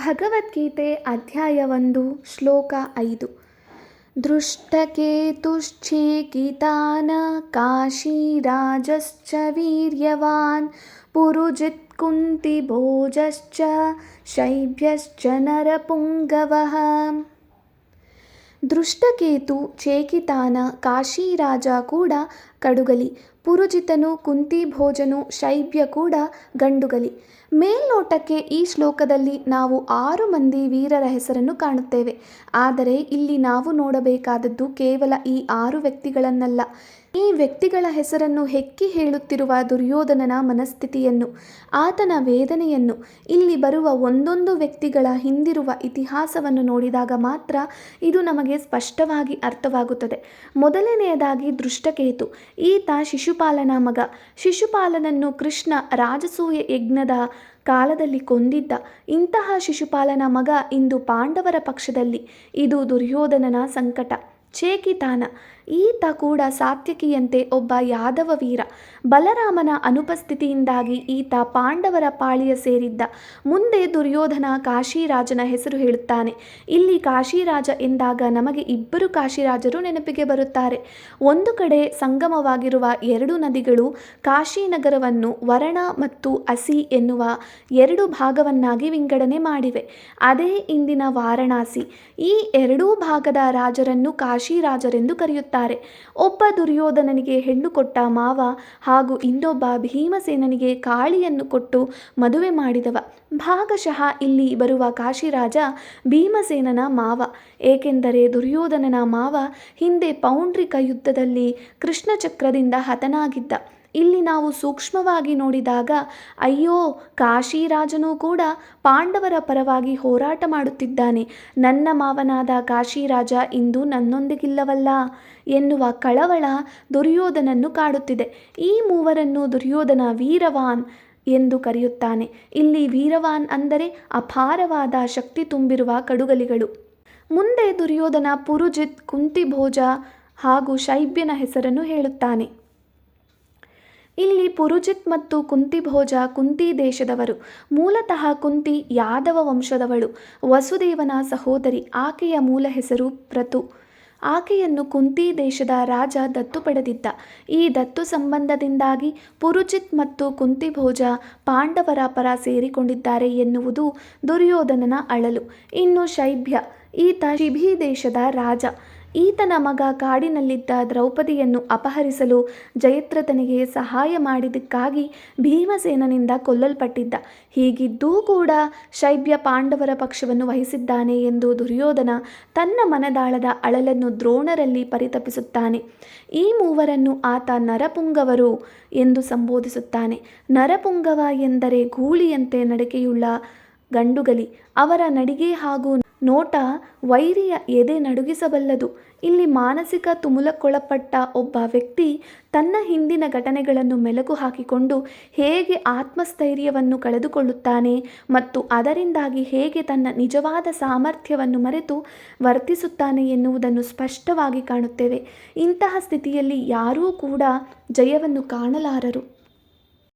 ಭಗವದ್ಗೀತೆ ಅಧ್ಯಾಯ 1 ಶ್ಲೋಕ 5. ದೃಷ್ಟಕೇತುಶ್ಚೇಕಿತಾನ ಕಾಶೀರಾಜಶ್ಚ ವೀರ್ಯವಾನ್ ಪುರುಜಿತ್ ಕುಂತಿಭೋಜಶ್ಚ ಶೈಬ್ಯಶ್ಚ ನರಪುಂಗವಃ. ದೃಷ್ಟಕೇತು ಚೇಕಿತಾನ ಕಾಶೀರಾಜ ಕೂಡ ಕಡುಗಲಿ, ಪುರುಜಿತನು ಕುಂತಿಭೋಜನು ಶೈಬ್ಯ ಕೂಡ ಗಂಡುಗಲಿ. ಮೇಲ್ನೋಟಕ್ಕೆ ಈ ಶ್ಲೋಕದಲ್ಲಿ ನಾವು 6 ಮಂದಿ ವೀರರ ಹೆಸರನ್ನು ಕಾಣುತ್ತೇವೆ. ಆದರೆ ಇಲ್ಲಿ ನಾವು ನೋಡಬೇಕಾದದ್ದು ಕೇವಲ ಈ 6 ವ್ಯಕ್ತಿಗಳನ್ನಲ್ಲ, ಈ ವ್ಯಕ್ತಿಗಳ ಹೆಸರನ್ನು ಹೆಕ್ಕಿ ಹೇಳುತ್ತಿರುವ ದುರ್ಯೋಧನನ ಮನಸ್ಥಿತಿಯನ್ನು, ಆತನ ವೇದನೆಯನ್ನು, ಇಲ್ಲಿ ಬರುವ ಒಂದೊಂದು ವ್ಯಕ್ತಿಗಳ ಹಿಂದಿರುವ ಇತಿಹಾಸವನ್ನು ನೋಡಿದಾಗ ಮಾತ್ರ ಇದು ನಮಗೆ ಸ್ಪಷ್ಟವಾಗಿ ಅರ್ಥವಾಗುತ್ತದೆ. ಮೊದಲನೆಯದಾಗಿ ದೃಷ್ಟಕೇತು. ಈತ ಶಿಶುಪಾಲನ ಮಗ. ಶಿಶುಪಾಲನನ್ನು ಕೃಷ್ಣ ರಾಜಸೂಯ ಯಜ್ಞದ ಕಾಲದಲ್ಲಿ ಕೊಂದಿದ್ದ. ಇಂತಹ ಶಿಶುಪಾಲನ ಮಗ ಇಂದು ಪಾಂಡವರ ಪಕ್ಷದಲ್ಲಿ. ಇದು ದುರ್ಯೋಧನನ ಸಂಕಟ. ಚೇಕಿತಾನ. ಈತ ಕೂಡ ಸಾತ್ಯಕಿಯಂತೆ ಒಬ್ಬ ಯಾದವ ವೀರ. ಬಲರಾಮನ ಅನುಪಸ್ಥಿತಿಯಿಂದಾಗಿ ಈತ ಪಾಂಡವರ ಪಾಳಿಯ ಸೇರಿದ್ದ. ಮುಂದೆ ದುರ್ಯೋಧನ ಕಾಶಿರಾಜನ ಹೆಸರು ಹೇಳುತ್ತಾನೆ. ಇಲ್ಲಿ ಕಾಶಿರಾಜ ಎಂದಾಗ ನಮಗೆ 2 ಕಾಶಿರಾಜರು ನೆನಪಿಗೆ ಬರುತ್ತಾರೆ. ಒಂದು ಕಡೆ ಸಂಗಮವಾಗಿರುವ 2 ನದಿಗಳು ಕಾಶಿನಗರವನ್ನು ವರ್ಣ ಮತ್ತು ಅಸಿ ಎನ್ನುವ 2 ಭಾಗವನ್ನಾಗಿ ವಿಂಗಡಣೆ ಮಾಡಿವೆ. ಅದೇ ಇಂದಿನ ವಾರಣಾಸಿ. ಈ 2 ಭಾಗದ ರಾಜರನ್ನು ಕಾಶಿರಾಜರೆಂದು ಕರೆಯುತ್ತಾರೆ. ಒಬ್ಬ ದುರ್ಯೋಧನನಿಗೆ ಹೆಣ್ಣು ಕೊಟ್ಟ ಮಾವ ಹಾಗೂ ಇನ್ನೊಬ್ಬ ಭೀಮಸೇನನಿಗೆ ಕಾಳಿಯನ್ನು ಕೊಟ್ಟು ಮದುವೆ ಮಾಡಿದವ. ಭಾಗಶಃ ಇಲ್ಲಿ ಬರುವ ಕಾಶಿರಾಜ ಭೀಮಸೇನನ ಮಾವ. ಏಕೆಂದರೆ ದುರ್ಯೋಧನನ ಮಾವ ಹಿಂದೆ ಪೌಂಡ್ರಿಕ ಯುದ್ಧದಲ್ಲಿ ಕೃಷ್ಣಚಕ್ರದಿಂದ ಹತನಾಗಿದ್ದ. ಇಲ್ಲಿ ನಾವು ಸೂಕ್ಷ್ಮವಾಗಿ ನೋಡಿದಾಗ ಅಯ್ಯೋ, ಕಾಶಿರಾಜನೂ ಕೂಡ ಪಾಂಡವರ ಪರವಾಗಿ ಹೋರಾಟ ಮಾಡುತ್ತಿದ್ದಾನೆ, ನನ್ನ ಮಾವನಾದ ಕಾಶಿರಾಜ ಇಂದು ನನ್ನೊಂದಿಗಿಲ್ಲವಲ್ಲ ಎನ್ನುವ ಕಳವಳ ದುರ್ಯೋಧನನ್ನು ಕಾಡುತ್ತಿದೆ. ಈ ಮೂವರನ್ನು ದುರ್ಯೋಧನ ವೀರವಾನ್ ಎಂದು ಕರೆಯುತ್ತಾನೆ. ಇಲ್ಲಿ ವೀರವಾನ್ ಅಂದರೆ ಅಪಾರವಾದ ಶಕ್ತಿ ತುಂಬಿರುವ ಕಡುಗಲಿಗಳು. ಮುಂದೆ ದುರ್ಯೋಧನ ಪುರುಜಿತ್, ಕುಂತಿಭೋಜ ಹಾಗೂ ಶೈಬ್ಯನ ಹೆಸರನ್ನು ಹೇಳುತ್ತಾನೆ. ಇಲ್ಲಿ ಪುರುಜಿತ್ ಮತ್ತು ಕುಂತಿಭೋಜ ಕುಂತಿ ದೇಶದವರು. ಮೂಲತಃ ಕುಂತಿ ಯಾದವ ವಂಶದವಳು, ವಸುದೇವನ ಸಹೋದರಿ. ಆಕೆಯ ಮೂಲ ಹೆಸರು ಪ್ರತು. ಆಕೆಯನ್ನು ಕುಂತಿ ದೇಶದ ರಾಜ ದತ್ತು ಪಡೆದಿದ್ದ. ಈ ದತ್ತು ಸಂಬಂಧದಿಂದಾಗಿ ಪುರುಜಿತ್ ಮತ್ತು ಕುಂತಿಭೋಜ ಪಾಂಡವರ ಪರ ಸೇರಿಕೊಂಡಿದ್ದಾರೆ ಎನ್ನುವುದು ದುರ್ಯೋಧನನ ಅಳಲು. ಇನ್ನು ಶೈಬ್ಯ. ಈತ ಶಿಬಿ ದೇಶದ ರಾಜ. ಈತನ ಮಗ ಕಾಡಿನಲ್ಲಿದ್ದ ದ್ರೌಪದಿಯನ್ನು ಅಪಹರಿಸಲು ಜಯದ್ರಥನಿಗೆ ಸಹಾಯ ಮಾಡಿದ್ದಕ್ಕಾಗಿ ಭೀಮಸೇನನಿಂದ ಕೊಲ್ಲಲ್ಪಟ್ಟಿದ್ದ. ಹೀಗಿದ್ದೂ ಕೂಡ ಶೈಬ್ಯ ಪಾಂಡವರ ಪಕ್ಷವನ್ನು ವಹಿಸಿದ್ದಾನೆ ಎಂದು ದುರ್ಯೋಧನ ತನ್ನ ಮನದಾಳದ ಅಳಲನ್ನು ದ್ರೋಣರಲ್ಲಿ ಪರಿತಪಿಸುತ್ತಾನೆ. ಈ ಮೂವರನ್ನು ಆತ ನರಪುಂಗವರು ಎಂದು ಸಂಬೋಧಿಸುತ್ತಾನೆ. ನರಪುಂಗವ ಎಂದರೆ ಗೂಳಿಯಂತೆ ನಡಿಗೆಯುಳ್ಳ ಗಂಡುಗಲಿ. ಅವರ ನಡಿಗೆ ಹಾಗೂ ನೋಟ ವೈರಿಯ ಎದೆ ನಡುಗಿಸಬಲ್ಲದು. ಇಲ್ಲಿ ಮಾನಸಿಕ ತುಮುಲಕ್ಕೊಳಪಟ್ಟ ಒಬ್ಬ ವ್ಯಕ್ತಿ ತನ್ನ ಹಿಂದಿನ ಘಟನೆಗಳನ್ನು ಮೆಲುಕು ಹಾಕಿಕೊಂಡು ಹೇಗೆ ಆತ್ಮಸ್ಥೈರ್ಯವನ್ನು ಕಳೆದುಕೊಳ್ಳುತ್ತಾನೆ ಮತ್ತು ಅದರಿಂದಾಗಿ ಹೇಗೆ ತನ್ನ ನಿಜವಾದ ಸಾಮರ್ಥ್ಯವನ್ನು ಮರೆತು ವರ್ತಿಸುತ್ತಾನೆ ಎನ್ನುವುದನ್ನು ಸ್ಪಷ್ಟವಾಗಿ ಕಾಣುತ್ತೇವೆ. ಇಂತಹ ಸ್ಥಿತಿಯಲ್ಲಿ ಯಾರೂ ಕೂಡ ಜಯವನ್ನು ಕಾಣಲಾರರು.